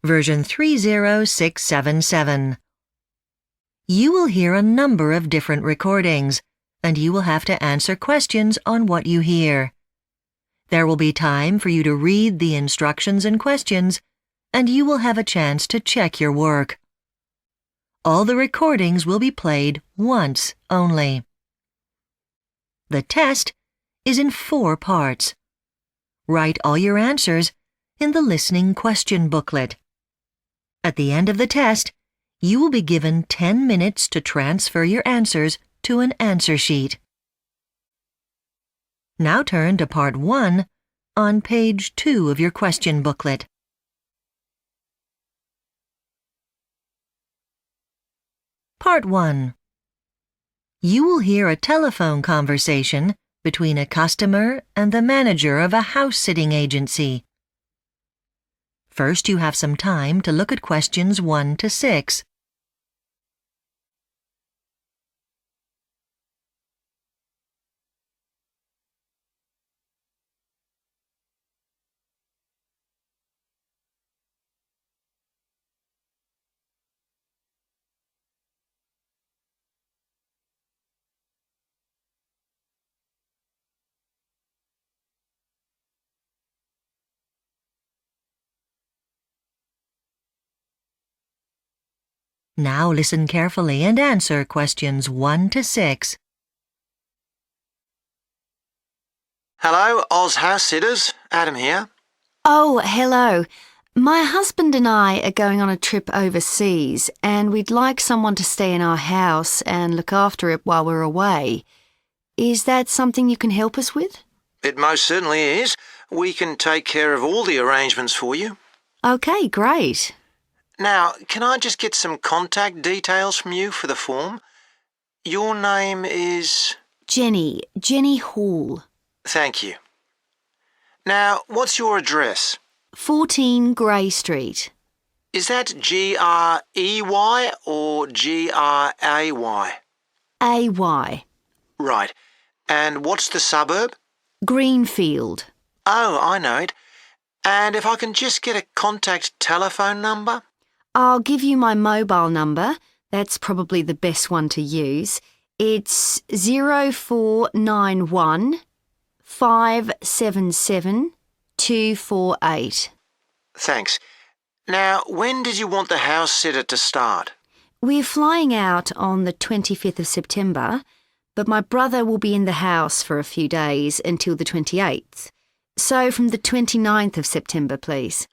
version 30677. You will hear a number of different recordings, and you will have to answer questions on what you hear. There will be time for you to read the instructions and questions, and you will have a chance to check your work. All the recordings will be played once only. The test is in 4 parts. Write all your answers in the listening question booklet. At the end of the test, you will be given 10 minutes to transfer your answers to an answer sheet. Now turn to Part 1 on page 2 of your question booklet. Part 1. You will hear a telephone conversation between a customer and the manager of a house-sitting agency. First, you have some time to look at questions 1 to 6. Now listen carefully and answer questions 1 to 6. Hello, Oz House Sitters. Adam here. Oh, hello. My husband and I are going on a trip overseas, and we'd like someone to stay in our house and look after it while we're away. Is that something you can help us with? It most certainly is. We can take care of all the arrangements for you. Okay, great. Now, can I just get some contact details from you for the form? Your name is... Jenny Hall. Thank you. Now, what's your address? 14 Grey Street. Is that G-R-E-Y or G-R-A-Y? A-Y. Right. And what's the suburb? Greenfield. Oh, I know it. And if I can just get a contact telephone number? I'll give you my mobile number. That's probably the best one to use. It's 0491 577 248. Thanks. Now, when did you want the house sitter to start? We're flying out on the 25th of September, but my brother will be in the house for a few days until the 28th. So from the 29th of September, please.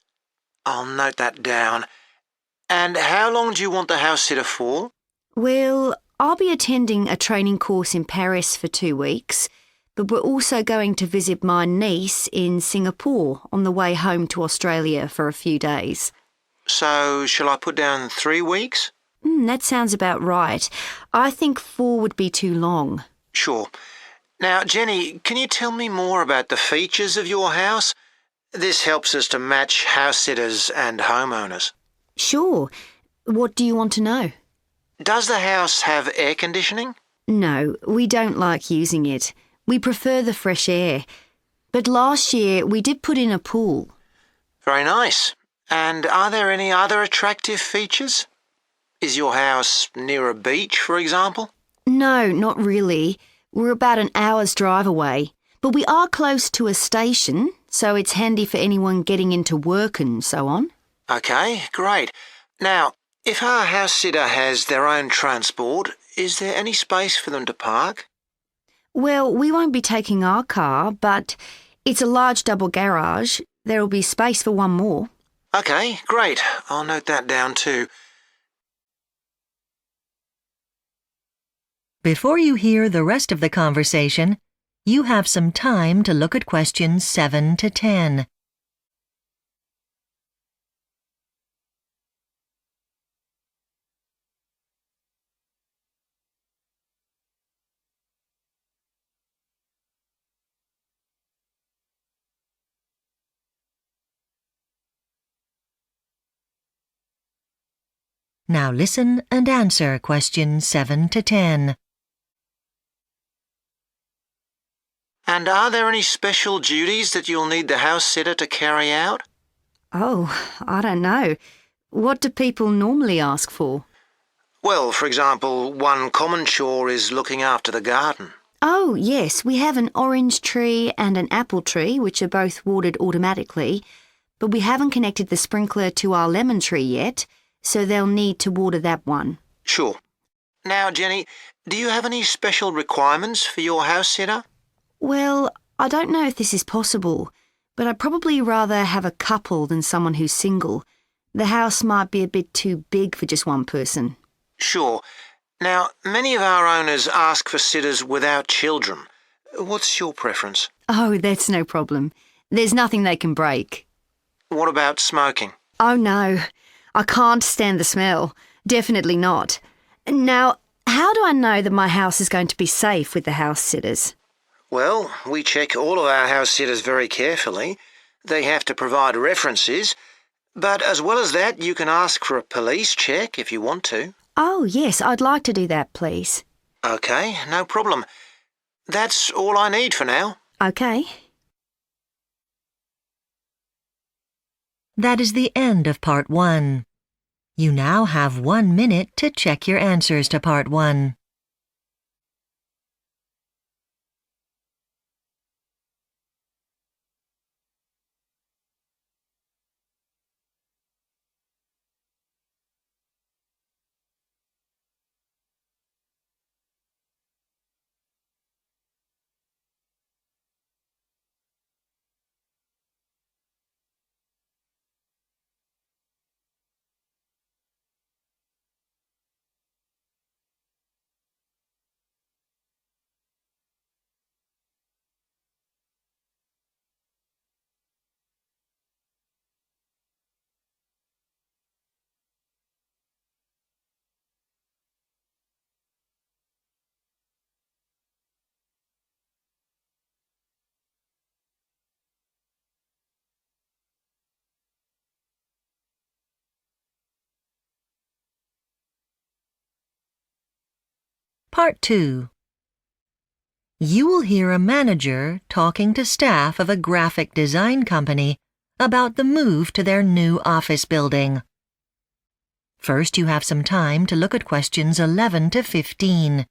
I'll note that down. And how long do you want the house sitter for? Well, I'll be attending a training course in Paris for 2 weeks, but we're also going to visit my niece in Singapore on the way home to Australia for a few days. So, shall I put down 3 weeks? That sounds about right. I think 4 would be too long. Sure. Now, Jenny, can you tell me more about the features of your house? This helps us to match house sitters and homeowners. Sure. What do you want to know? Does the house have air conditioning? No, we don't like using it. We prefer the fresh air. But last year we did put in a pool. Very nice. And are there any other attractive features? Is your house near a beach, for example? No, not really. We're about an hour's drive away. But we are close to a station, so it's handy for anyone getting into work and so on. Okay, great. Now, if our house sitter has their own transport, is there any space for them to park? Well, we won't be taking our car, but it's a large double garage. There'll be space for one more. Okay, great. I'll note that down too. Before you hear the rest of the conversation, you have some time to look at questions 7 to 10. Now listen and answer questions 7 to 10. And are there any special duties that you'll need the house sitter to carry out? Oh, I don't know. What do people normally ask for? Well, for example, one common chore is looking after the garden. Oh, yes, we have an orange tree and an apple tree, which are both watered automatically, but we haven't connected the sprinkler to our lemon tree yet, so they'll need to water that one. Sure. Now, Jenny, do you have any special requirements for your house sitter? Well, I don't know if this is possible, but I'd probably rather have a couple than someone who's single. The house might be a bit too big for just one person. Sure. Now, many of our owners ask for sitters without children. What's your preference? Oh, that's no problem. There's nothing they can break. What about smoking? Oh, no. I can't stand the smell. Definitely not. Now, how do I know that my house is going to be safe with the house sitters? Well, we check all of our house sitters very carefully. They have to provide references. But as well as that, you can ask for a police check if you want to. Oh, yes, I'd like to do that, please. OK, no problem. That's all I need for now. OK. That is the end of Part 1. You now have 1 minute to check your answers to Part 1. Part 2. You will hear a manager talking to staff of a graphic design company about the move to their new office building. First, you have some time to look at questions 11 to 15.